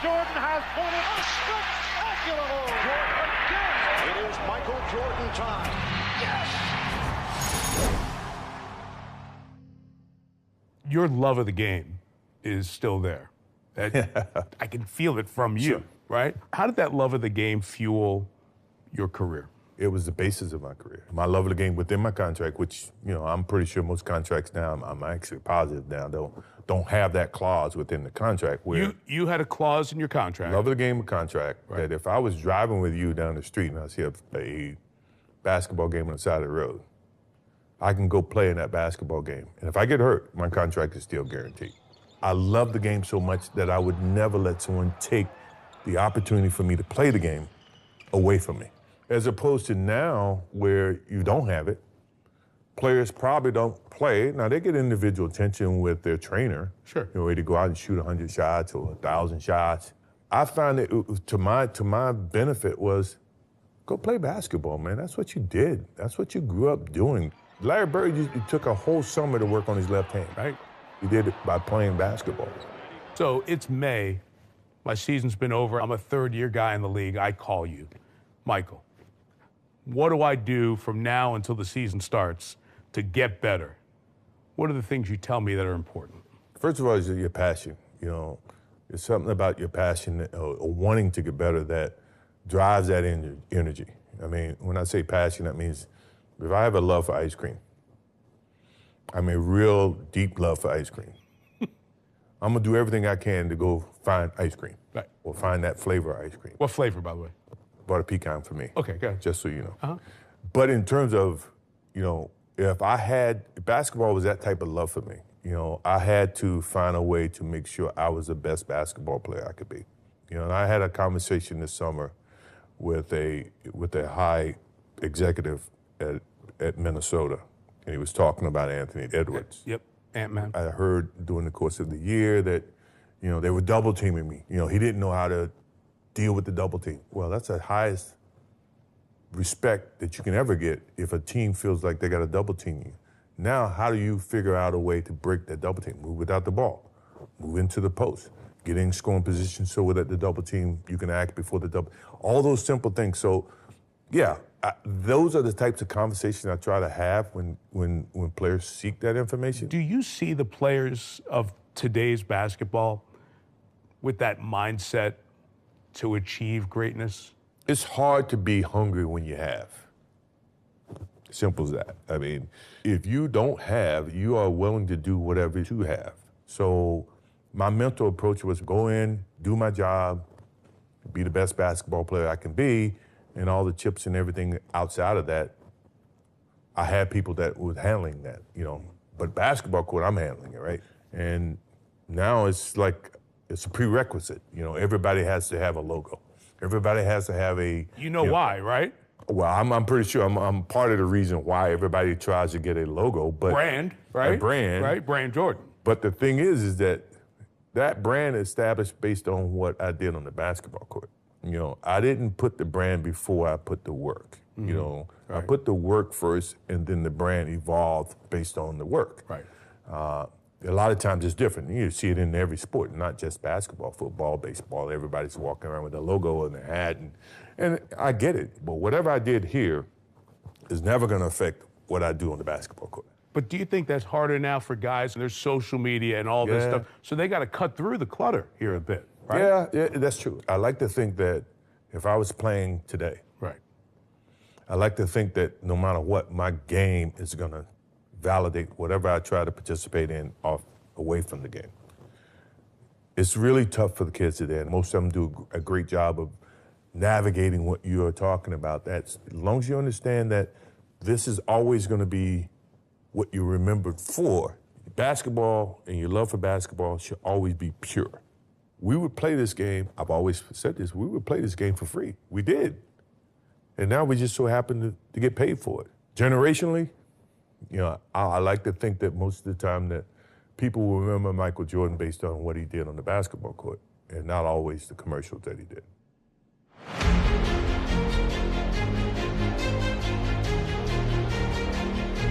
Jordan has pointed a spectacular hole. Jordan again. It is Michael Jordan time. Yes! Your love of the game is still there. I can feel it from you, Sure. right? How did that love of the game fuel your career? It was the basis of my career. My love of the game within my contract, which, I'm pretty sure most contracts now, I'm actually positive now, don't have that clause within the contract where You had a clause in your contract. love of the game contract that if I was driving with you down the street and I see a basketball game on the side of the road, I can go play in that basketball game. And if I get hurt, my contract is still guaranteed. I love the game so much that I would never let someone take the opportunity for me to play the game away from me. As opposed to now where you don't have it, players probably don't play. Now they get individual attention with their trainer. Sure. Ready to go out and shoot 100 shots or 1,000 shots. I found that to my benefit was go play basketball, man. That's what you did. That's what you grew up doing. Larry Bird he took a whole summer to work on his left hand. Right. He did it by playing basketball. So it's May. My season's been over. I'm a third-year guy in the league. I call you. Michael, what do I do from now until the season starts to get better? What are the things you tell me that are important? First of all, is your passion. There's something about your passion or wanting to get better that drives that energy. I mean, when I say passion, that means if I have a love for ice cream, I mean, real deep love for ice cream. I'm gonna do everything I can to go find ice cream. Right. Or find that flavor of ice cream. What flavor, by the way? Butter pecan for me. Okay, good. Just so you know. Uh-huh. But in terms of, if basketball was that type of love for me, I had to find a way to make sure I was the best basketball player I could be. And I had a conversation this summer with a high executive at Minnesota, and he was talking about Anthony Edwards. Yep, Ant-Man. I heard during the course of the year that, they were double teaming me. He didn't know how to deal with the double team. Well, that's the highest respect that you can ever get if a team feels like they got to double team you. Now, how do you figure out a way to break that double team? Move without the ball, move into the post, get in scoring position so that the double team, you can act before the double, all those simple things. So, yeah, those are the types of conversations I try to have when players seek that information. Do you see the players of today's basketball with that mindset to achieve greatness? It's hard to be hungry when you have. Simple as that. I mean, if you don't have, you are willing to do whatever you have. So my mental approach was go in, do my job, be the best basketball player I can be, and all the chips and everything outside of that, I had people that was handling that, But basketball court, I'm handling it, right? And now it's like, it's a prerequisite. Everybody has to have a logo. Everybody has to have a... why, right? Well, I'm pretty sure I'm part of the reason why everybody tries to get a logo, but... Brand, right? A brand. Right, Brand Jordan. But the thing is that brand is established based on what I did on the basketball court. I didn't put the brand before I put the work. Right. I put the work first, and then the brand evolved based on the work. Right. A lot of times it's different. You see it in every sport, not just basketball, football, baseball. Everybody's walking around with a logo and a hat, and I get it. But whatever I did here is never going to affect what I do on the basketball court. But do you think that's harder now for guys? There's social media and all this stuff, so they got to cut through the clutter here a bit, right? Yeah, that's true. I like to think that if I was playing today, right, I like to think that no matter what, my game is going to validate whatever I try to participate in away from the game. It's really tough for the kids today, and most of them do a great job of navigating what you're talking about. That's, as long as you understand that this is always going to be what you're remembered for, basketball and your love for basketball should always be pure. We would play this game, I've always said this, we would play this game for free. We did. And now we just so happen to get paid for it. Generationally, I like to think that most of the time that people will remember Michael Jordan based on what he did on the basketball court and not always the commercials that he did.